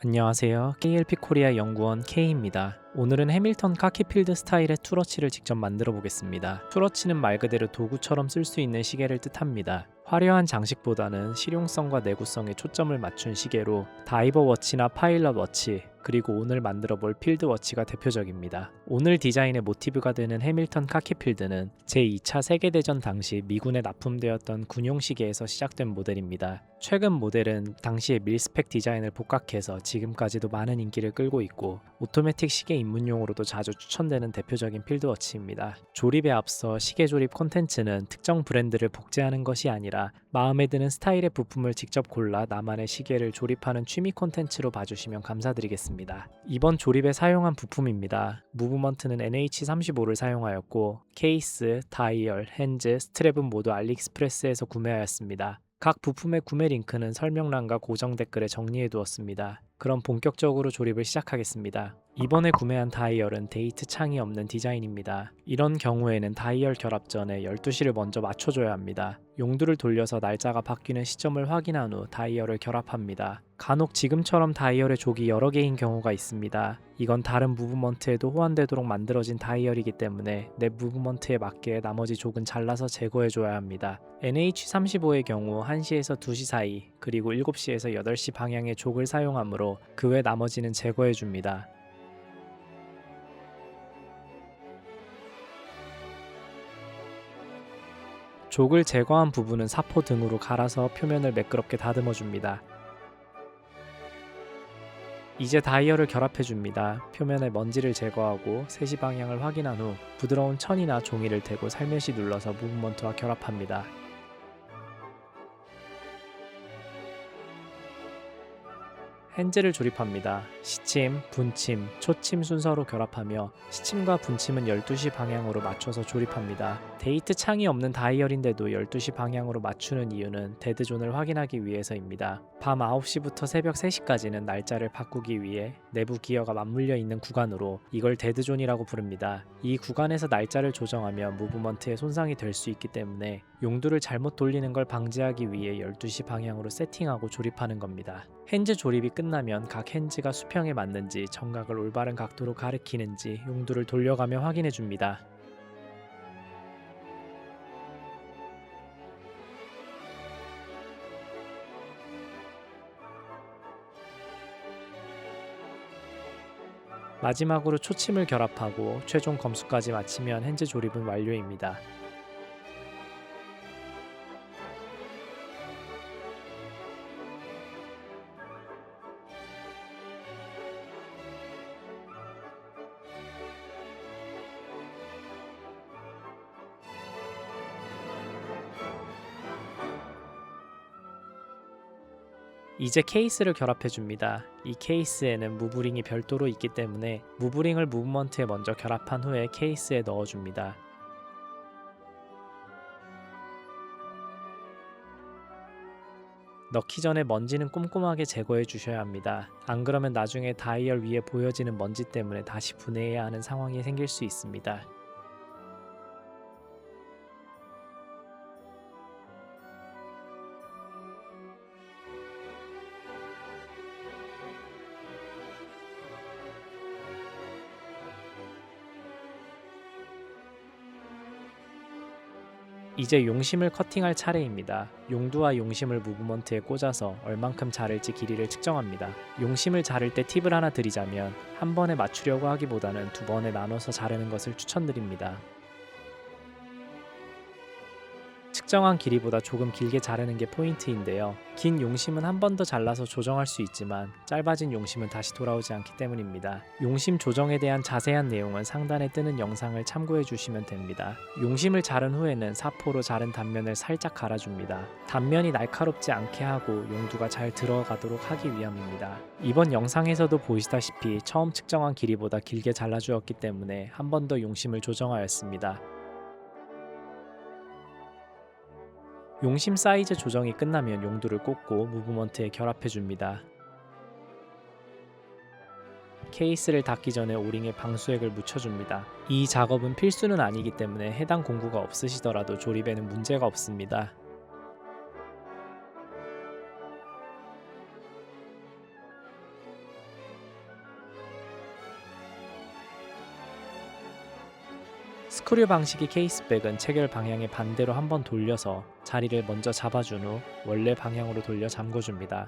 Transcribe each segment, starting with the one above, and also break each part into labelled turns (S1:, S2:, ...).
S1: 안녕하세요. KLP 코리아 연구원 K입니다. 오늘은 해밀턴 카키필드 스타일의 투러치를 직접 만들어 보겠습니다. 투러치는 말 그대로 도구처럼 쓸 수 있는 시계를 뜻합니다. 화려한 장식보다는 실용성과 내구성에 초점을 맞춘 시계로 다이버 워치나 파일럿 워치, 그리고 오늘 만들어 볼 필드 워치가 대표적입니다. 오늘 디자인의 모티브가 되는 해밀턴 카키필드는 제2차 세계대전 당시 미군에 납품되었던 군용 시계에서 시작된 모델입니다. 최근 모델은 당시의 밀스펙 디자인을 복각해서 지금까지도 많은 인기를 끌고 있고 오토매틱 시계 입문용으로도 자주 추천되는 대표적인 필드워치입니다. 조립에 앞서 시계 조립 콘텐츠는 특정 브랜드를 복제하는 것이 아니라 마음에 드는 스타일의 부품을 직접 골라 나만의 시계를 조립하는 취미 콘텐츠로 봐주시면 감사드리겠습니다. 이번 조립에 사용한 부품입니다. 무브먼트는 NH35를 사용하였고 케이스, 다이얼, 핸즈, 스트랩은 모두 알리익스프레스에서 구매하였습니다. 각 부품의 구매 링크는 설명란과 고정 댓글에 정리해 두었습니다. 그럼 본격적으로 조립을 시작하겠습니다. 이번에 구매한 다이얼은 데이트 창이 없는 디자인입니다. 이런 경우에는 다이얼 결합 전에 12시를 먼저 맞춰줘야 합니다. 용두를 돌려서 날짜가 바뀌는 시점을 확인한 후 다이얼을 결합합니다. 간혹 지금처럼 다이얼의 족이 여러 개인 경우가 있습니다. 이건 다른 무브먼트에도 호환되도록 만들어진 다이얼이기 때문에 내 무브먼트에 맞게 나머지 족은 잘라서 제거해줘야 합니다. NH35의 경우 1시에서 2시 사이, 그리고 7시에서 8시 방향의 족을 사용하므로 그 외 나머지는 제거해줍니다. 족을 제거한 부분은 사포 등으로 갈아서 표면을 매끄럽게 다듬어줍니다. 이제 다이얼을 결합해줍니다. 표면의 먼지를 제거하고 3시 방향을 확인한 후 부드러운 천이나 종이를 대고 살며시 눌러서 무브먼트와 결합합니다. 핸즈를 조립합니다. 시침, 분침, 초침 순서로 결합하며 시침과 분침은 12시 방향으로 맞춰서 조립합니다. 데이트 창이 없는 다이얼인데도 12시 방향으로 맞추는 이유는 데드존을 확인하기 위해서입니다. 밤 9시부터 새벽 3시까지는 날짜를 바꾸기 위해 내부 기어가 맞물려 있는 구간으로 이걸 데드존이라고 부릅니다. 이 구간에서 날짜를 조정하면 무브먼트에 손상이 될 수 있기 때문에 용두를 잘못 돌리는 걸 방지하기 위해 12시 방향으로 세팅하고 조립하는 겁니다. 핸즈 조립이 끝나면 각 핸즈가 수평에 맞는지 정각을 올바른 각도로 가리키는지 용두를 돌려가며 확인해 줍니다. 마지막으로 초침을 결합하고 최종 검수까지 마치면 핸즈 조립은 완료입니다. 이제 케이스를 결합해 줍니다. 이 케이스에는 무브링이 별도로 있기 때문에 무브링을 무브먼트에 먼저 결합한 후에 케이스에 넣어줍니다. 넣기 전에 먼지는 꼼꼼하게 제거해 주셔야 합니다. 안 그러면 나중에 다이얼 위에 보여지는 먼지 때문에 다시 분해해야 하는 상황이 생길 수 있습니다. 이제 용심을 커팅할 차례입니다. 용두와 용심을 무브먼트에 꽂아서 얼만큼 자를지 길이를 측정합니다. 용심을 자를 때 팁을 하나 드리자면 한 번에 맞추려고 하기보다는 2번에 나눠서 자르는 것을 추천드립니다. 측정한 길이보다 조금 길게 자르는 게 포인트인데요. 긴 용심은 한 번 더 잘라서 조정할 수 있지만 짧아진 용심은 다시 돌아오지 않기 때문입니다. 용심 조정에 대한 자세한 내용은 상단에 뜨는 영상을 참고해 주시면 됩니다. 용심을 자른 후에는 사포로 자른 단면을 살짝 갈아줍니다. 단면이 날카롭지 않게 하고 용두가 잘 들어가도록 하기 위함입니다. 이번 영상에서도 보시다시피 처음 측정한 길이보다 길게 잘라주었기 때문에 한 번 더 용심을 조정하였습니다. 용심 사이즈 조정이 끝나면 용두를 꽂고 무브먼트에 결합해줍니다. 케이스를 닫기 전에 오링에 방수액을 묻혀줍니다. 이 작업은 필수는 아니기 때문에 해당 공구가 없으시더라도 조립에는 문제가 없습니다. 스크류 방식의 케이스백은 체결 방향의 반대로 한번 돌려서 자리를 먼저 잡아준 후 원래 방향으로 돌려 잠궈줍니다.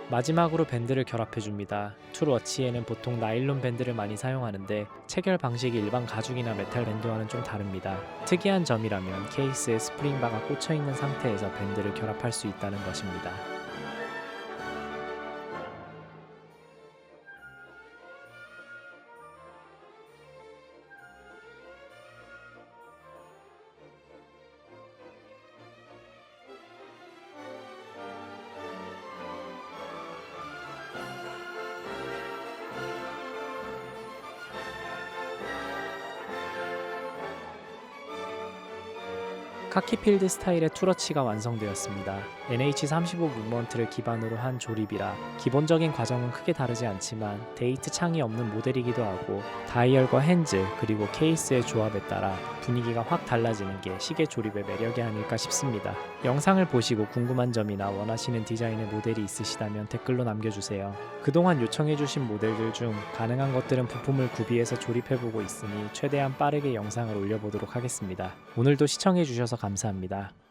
S1: 마지막으로 밴드를 결합해줍니다. 툴워치에는 보통 나일론 밴드를 많이 사용하는데 체결 방식이 일반 가죽이나 메탈 밴드와는 좀 다릅니다. 특이한 점이라면 케이스에 스프링바가 꽂혀있는 상태에서 밴드를 결합할 수 있다는 것입니다. 카키필드 스타일의 투러치가 완성되었습니다. NH35 무브먼트를 기반으로 한 조립이라 기본적인 과정은 크게 다르지 않지만 데이트 창이 없는 모델이기도 하고 다이얼과 핸즈 그리고 케이스의 조합에 따라 분위기가 확 달라지는 게 시계 조립의 매력이 아닐까 싶습니다. 영상을 보시고 궁금한 점이나 원하시는 디자인의 모델이 있으시다면 댓글로 남겨주세요. 그동안 요청해주신 모델들 중 가능한 것들은 부품을 구비해서 조립해보고 있으니 최대한 빠르게 영상을 올려보도록 하겠습니다. 오늘도 시청해주셔서 감사합니다.